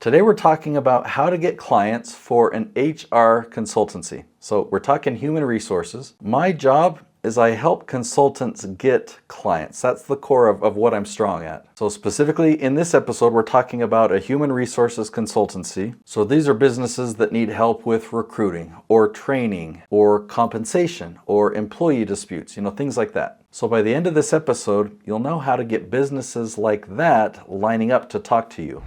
Today we're talking about how to get clients for an HR consultancy. So we're talking human resources. My job is I help consultants get clients. That's the core of what I'm strong at. So specifically in this episode, we're talking about a human resources consultancy. So these are businesses that need help with recruiting or training or compensation or employee disputes, things like that. So by the end of this episode, you'll know how to get businesses like that lining up to talk to you.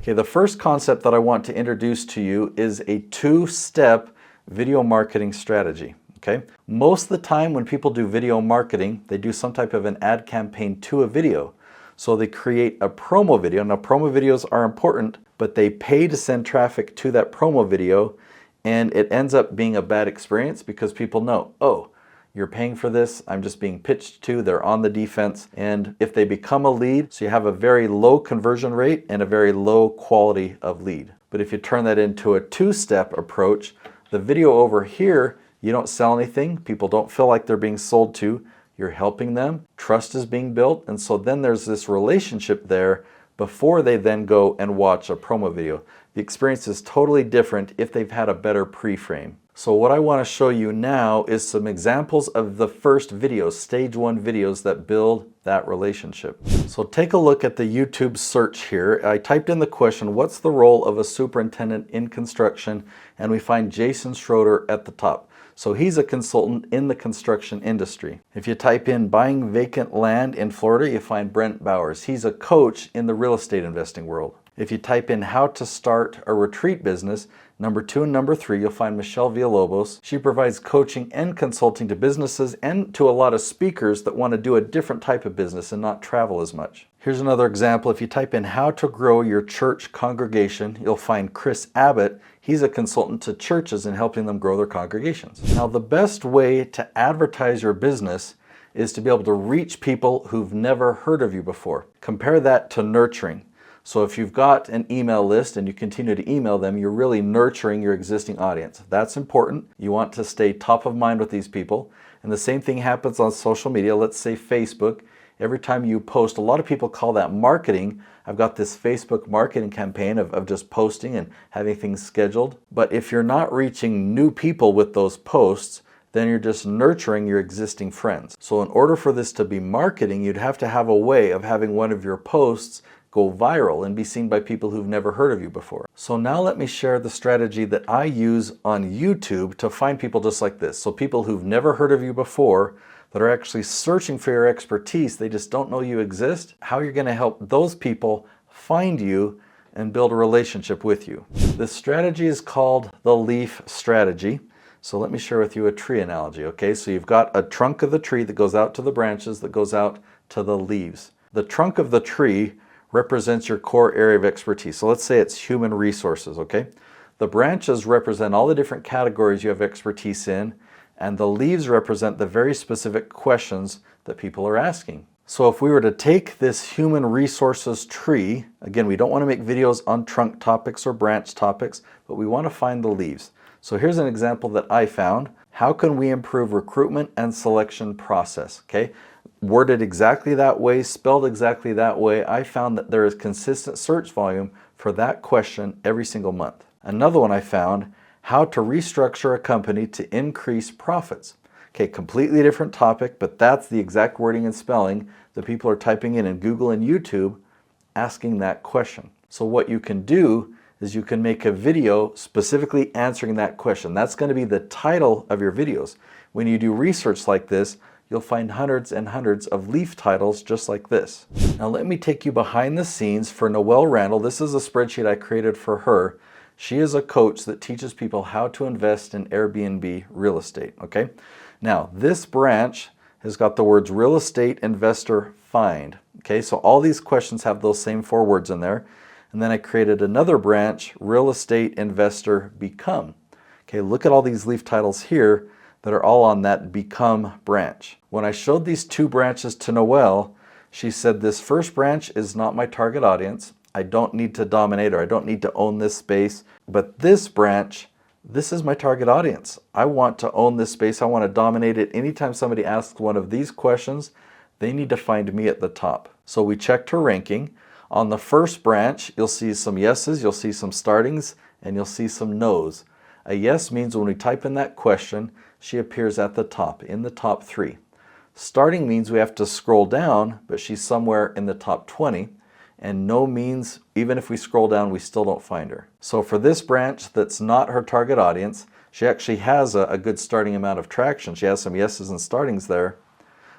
Okay, the first concept that I want to introduce to you is a two-step video marketing strategy. Okay, most of the time when people do video marketing, they do some type of an ad campaign to a video. So they create a promo video. Now, promo videos are important, but they pay to send traffic to that promo video, and it ends up being a bad experience because people know, oh, you're paying for this, I'm just being pitched to, they're on the defense. And if they become a lead, so you have a very low conversion rate and a very low quality of lead. But if you turn that into a two-step approach, the video over here, you don't sell anything, people don't feel like they're being sold to, you're helping them, trust is being built, and so then there's this relationship there before they then go and watch a promo video. The experience is totally different if they've had a better pre-frame. So what I want to show you now is some examples of the first videos, stage one videos that build that relationship. So take a look at the YouTube search here. I typed in the question, what's the role of a superintendent in construction? And we find Jason Schroeder at the top. So he's a consultant in the construction industry. If you type in buying vacant land in Florida, you find Brent Bowers. He's a coach in the real estate investing world. If you type in how to start a retreat business, number 2 and number 3, you'll find Michelle Villalobos. She provides coaching and consulting to businesses and to a lot of speakers that want to do a different type of business and not travel as much. Here's another example. If you type in how to grow your church congregation, you'll find Chris Abbott. He's a consultant to churches in helping them grow their congregations. Now, the best way to advertise your business is to be able to reach people who've never heard of you before. Compare that to nurturing. So if you've got an email list and you continue to email them, you're really nurturing your existing audience. That's important. You want to stay top of mind with these people. And the same thing happens on social media. Let's say Facebook. Every time you post, a lot of people call that marketing. I've got this Facebook marketing campaign of just posting and having things scheduled. But if you're not reaching new people with those posts, then you're just nurturing your existing friends. So in order for this to be marketing, you'd have to have a way of having one of your posts go viral and be seen by people who've never heard of you before. So now let me share the strategy that I use on YouTube to find people just like this. So people who've never heard of you before that are actually searching for your expertise, they just don't know you exist, how you're going to help those people find you and build a relationship with you. This strategy is called the leaf strategy. So let me share with you a tree analogy, okay? So you've got a trunk of the tree that goes out to the branches, that goes out to the leaves. The trunk of the tree represents your core area of expertise. So let's say it's human resources, okay? The branches represent all the different categories you have expertise in, and the leaves represent the very specific questions that people are asking. So if we were to take this human resources tree, again, we don't want to make videos on trunk topics or branch topics, but we want to find the leaves. So here's an example that I found. How can we improve recruitment and selection process, okay? Worded exactly that way, spelled exactly that way. I found that there is consistent search volume for that question every single month. Another one I found, how to restructure a company to increase profits. Okay, completely different topic, but that's the exact wording and spelling that people are typing in Google and YouTube asking that question. So what you can do is you can make a video specifically answering that question. That's going to be the title of your videos. When you do research like this, you'll find hundreds and hundreds of leaf titles just like this. Now let me take you behind the scenes for Noelle Randall. This is a spreadsheet I created for her. She is a coach that teaches people how to invest in Airbnb real estate, okay? Now this branch has got the words real estate investor find, okay? So all these questions have those same 4 words in there. And then I created another branch, real estate investor become. Okay, look at all these leaf titles here that are all on that become branch. When I showed these 2 branches to Noelle, she said this first branch is not my target audience. I don't need to dominate or I don't need to own this space. But this branch This is my target audience. I want to own this space. I want to dominate it. Anytime somebody asks one of these questions, they need to find me at the top. So we checked her ranking. On the first branch, you'll see some yeses, you'll see some startings, and you'll see some no's. A yes means when we type in that question, she appears at the top, in the top 3. Starting means we have to scroll down, but she's somewhere in the top 20. And no means even if we scroll down, we still don't find her. So for this branch that's not her target audience, she actually has a good starting amount of traction. She has some yeses and startings there.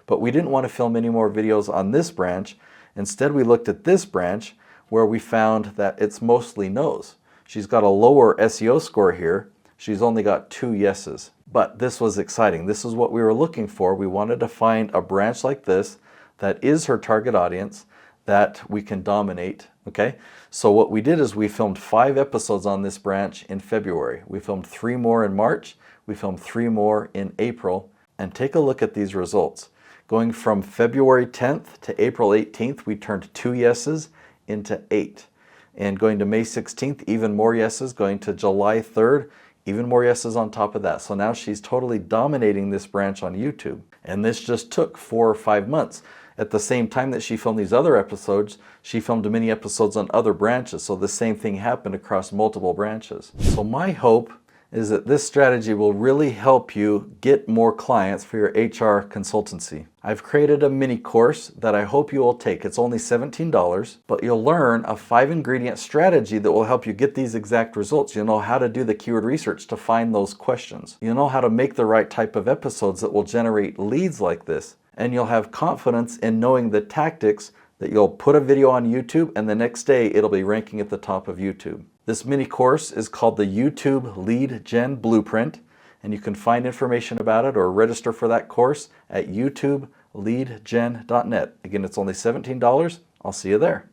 But we didn't want to film any more videos on this branch. Instead, we looked at this branch where we found that it's mostly no's. She's got a lower SEO score here. She's only got 2 yeses. But this was exciting. This is what we were looking for. We wanted to find a branch like this that is her target audience that we can dominate, okay? So what we did is we filmed 5 episodes on this branch in February. We filmed 3 more in March. We filmed 3 more in April. And take a look at these results. Going from February 10th to April 18th, we turned 2 yeses into 8. And going to May 16th, even more yeses. Going to July 3rd, even more yeses on top of that. So now she's totally dominating this branch on YouTube. And this just took 4 or 5 months. At the same time that she filmed these other episodes, she filmed many episodes on other branches. So the same thing happened across multiple branches. So my hope is that this strategy will really help you get more clients for your HR consultancy. I've created a mini course that I hope you will take. It's only $17, but you'll learn a 5-ingredient strategy that will help you get these exact results. You'll know how to do the keyword research to find those questions. You'll know how to make the right type of episodes that will generate leads like this. And you'll have confidence in knowing the tactics that you'll put a video on YouTube and the next day it'll be ranking at the top of YouTube. This mini course is called the YouTube Lead Gen Blueprint, and you can find information about it or register for that course at youtubeleadgen.net. Again, it's only $17. I'll see you there.